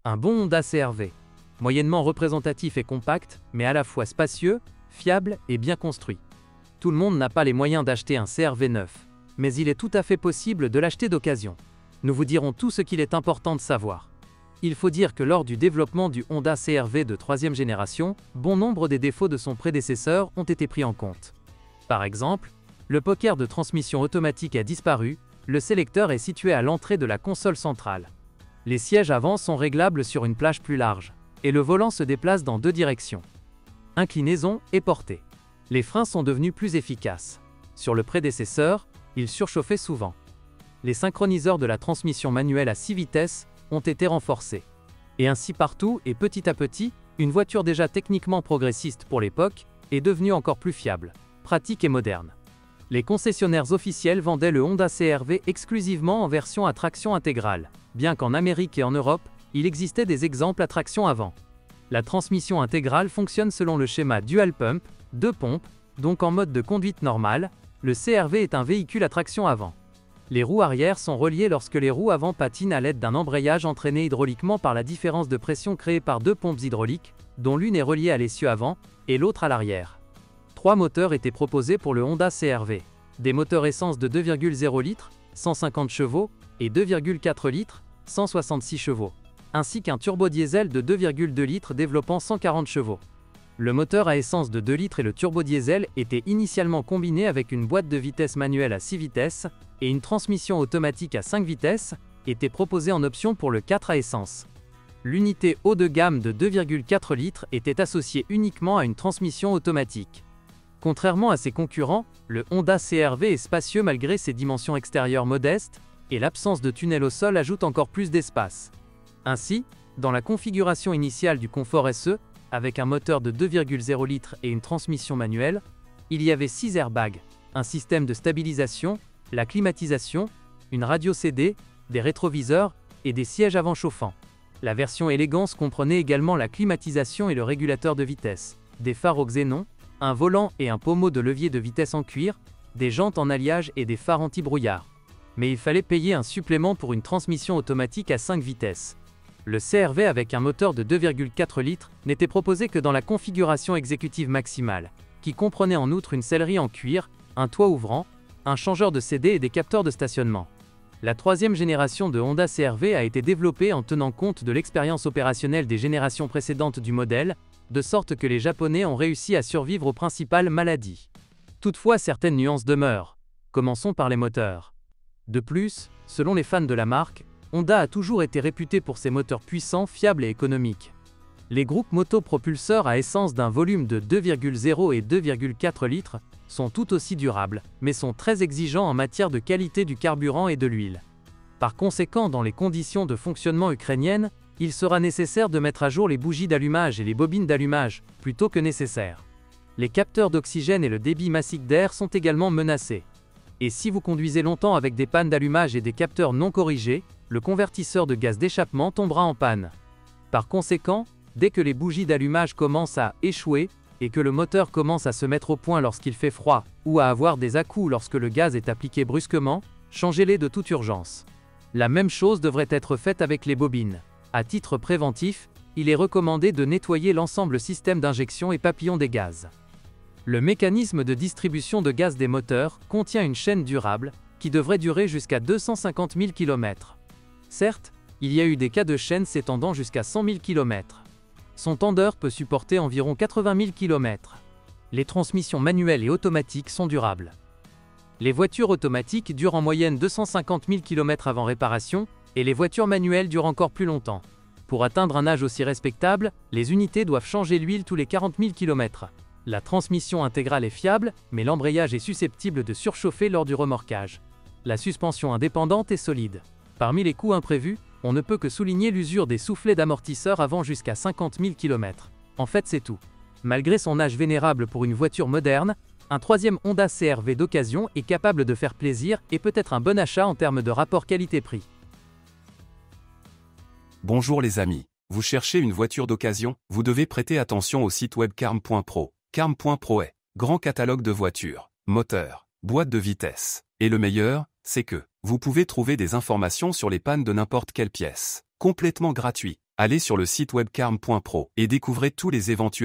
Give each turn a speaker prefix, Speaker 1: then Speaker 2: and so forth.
Speaker 1: Un bon Honda CR-V. Moyennement représentatif et compact, mais à la fois spacieux, fiable et bien construit. Tout le monde n'a pas les moyens d'acheter un CR-V neuf, mais il est tout à fait possible de l'acheter d'occasion. Nous vous dirons tout ce qu'il est important de savoir. Il faut dire que lors du développement du Honda CR-V de 3e génération, bon nombre des défauts de son prédécesseur ont été pris en compte. Par exemple, le poker de transmission automatique a disparu, le sélecteur est situé à l'entrée de la console centrale. Les sièges avant sont réglables sur une plage plus large, et le volant se déplace dans deux directions. Inclinaison et portée. Les freins sont devenus plus efficaces. Sur le prédécesseur, ils surchauffaient souvent. Les synchroniseurs de la transmission manuelle à 6 vitesses ont été renforcés. Et ainsi partout et petit à petit, une voiture déjà techniquement progressiste pour l'époque est devenue encore plus fiable, pratique et moderne. Les concessionnaires officiels vendaient le Honda CR-V exclusivement en version à traction intégrale, bien qu'en Amérique et en Europe, il existait des exemples à traction avant. La transmission intégrale fonctionne selon le schéma Dual Pump, 2 pompes, donc en mode de conduite normale, le CR-V est un véhicule à traction avant. Les roues arrière sont reliées lorsque les roues avant patinent à l'aide d'un embrayage entraîné hydrauliquement par la différence de pression créée par 2 pompes hydrauliques, dont l'une est reliée à l'essieu avant et l'autre à l'arrière. 3 moteurs étaient proposés pour le Honda CR-V. Des moteurs essence de 2,0 litres, 150 chevaux, et 2,4 litres, 166 chevaux, ainsi qu'un turbodiesel de 2,2 litres développant 140 chevaux. Le moteur à essence de 2 litres et le turbodiesel étaient initialement combinés avec une boîte de vitesses manuelle à 6 vitesses, et une transmission automatique à 5 vitesses, étaient proposés en option pour le 4 à essence. L'unité haut de gamme de 2,4 litres était associée uniquement à une transmission automatique. Contrairement à ses concurrents, le Honda CR-V est spacieux malgré ses dimensions extérieures modestes, et l'absence de tunnel au sol ajoute encore plus d'espace. Ainsi, dans la configuration initiale du confort SE, avec un moteur de 2,0 litres et une transmission manuelle, il y avait 6 airbags, un système de stabilisation, la climatisation, une radio CD, des rétroviseurs et des sièges avant chauffants. La version élégance comprenait également la climatisation et le régulateur de vitesse, des phares au xénon, un volant et un pommeau de levier de vitesse en cuir, des jantes en alliage et des phares anti-brouillard. Mais il fallait payer un supplément pour une transmission automatique à 5 vitesses. Le CR-V avec un moteur de 2,4 litres n'était proposé que dans la configuration exécutive maximale, qui comprenait en outre une sellerie en cuir, un toit ouvrant, un changeur de CD et des capteurs de stationnement. La 3e génération de Honda CR-V a été développée en tenant compte de l'expérience opérationnelle des générations précédentes du modèle, de sorte que les Japonais ont réussi à survivre aux principales maladies. Toutefois, certaines nuances demeurent. Commençons par les moteurs. De plus, selon les fans de la marque, Honda a toujours été réputé pour ses moteurs puissants, fiables et économiques. Les groupes motopropulseurs à essence d'un volume de 2,0 et 2,4 litres sont tout aussi durables, mais sont très exigeants en matière de qualité du carburant et de l'huile. Par conséquent, dans les conditions de fonctionnement ukrainiennes, il sera nécessaire de mettre à jour les bougies d'allumage et les bobines d'allumage, plutôt que nécessaire. Les capteurs d'oxygène et le débit massique d'air sont également menacés. Et si vous conduisez longtemps avec des pannes d'allumage et des capteurs non corrigés, le convertisseur de gaz d'échappement tombera en panne. Par conséquent, dès que les bougies d'allumage commencent à échouer, et que le moteur commence à se mettre au point lorsqu'il fait froid, ou à avoir des à-coups lorsque le gaz est appliqué brusquement, changez-les de toute urgence. La même chose devrait être faite avec les bobines. À titre préventif, il est recommandé de nettoyer l'ensemble système d'injection et papillon des gaz. Le mécanisme de distribution de gaz des moteurs contient une chaîne durable, qui devrait durer jusqu'à 250 000 km. Certes, il y a eu des cas de chaîne s'étendant jusqu'à 100 000 km. Son tendeur peut supporter environ 80 000 km. Les transmissions manuelles et automatiques sont durables. Les voitures automatiques durent en moyenne 250 000 km avant réparation, et les voitures manuelles durent encore plus longtemps. Pour atteindre un âge aussi respectable, les unités doivent changer l'huile tous les 40 000 km. La transmission intégrale est fiable, mais l'embrayage est susceptible de surchauffer lors du remorquage. La suspension indépendante est solide. Parmi les coûts imprévus, on ne peut que souligner l'usure des soufflets d'amortisseur avant jusqu'à 50 000 km. En fait, c'est tout. Malgré son âge vénérable pour une voiture moderne, un 3e Honda CR-V d'occasion est capable de faire plaisir et peut être un bon achat en termes de rapport qualité-prix.
Speaker 2: Bonjour les amis. Vous cherchez une voiture d'occasion? Vous devez prêter attention au site web carm.pro. Carm.pro est grand catalogue de voitures, moteurs, boîtes de vitesse. Et le meilleur, c'est que vous pouvez trouver des informations sur les pannes de n'importe quelle pièce, complètement gratuit. Allez sur le site webcarm.pro et découvrez tous les éventuels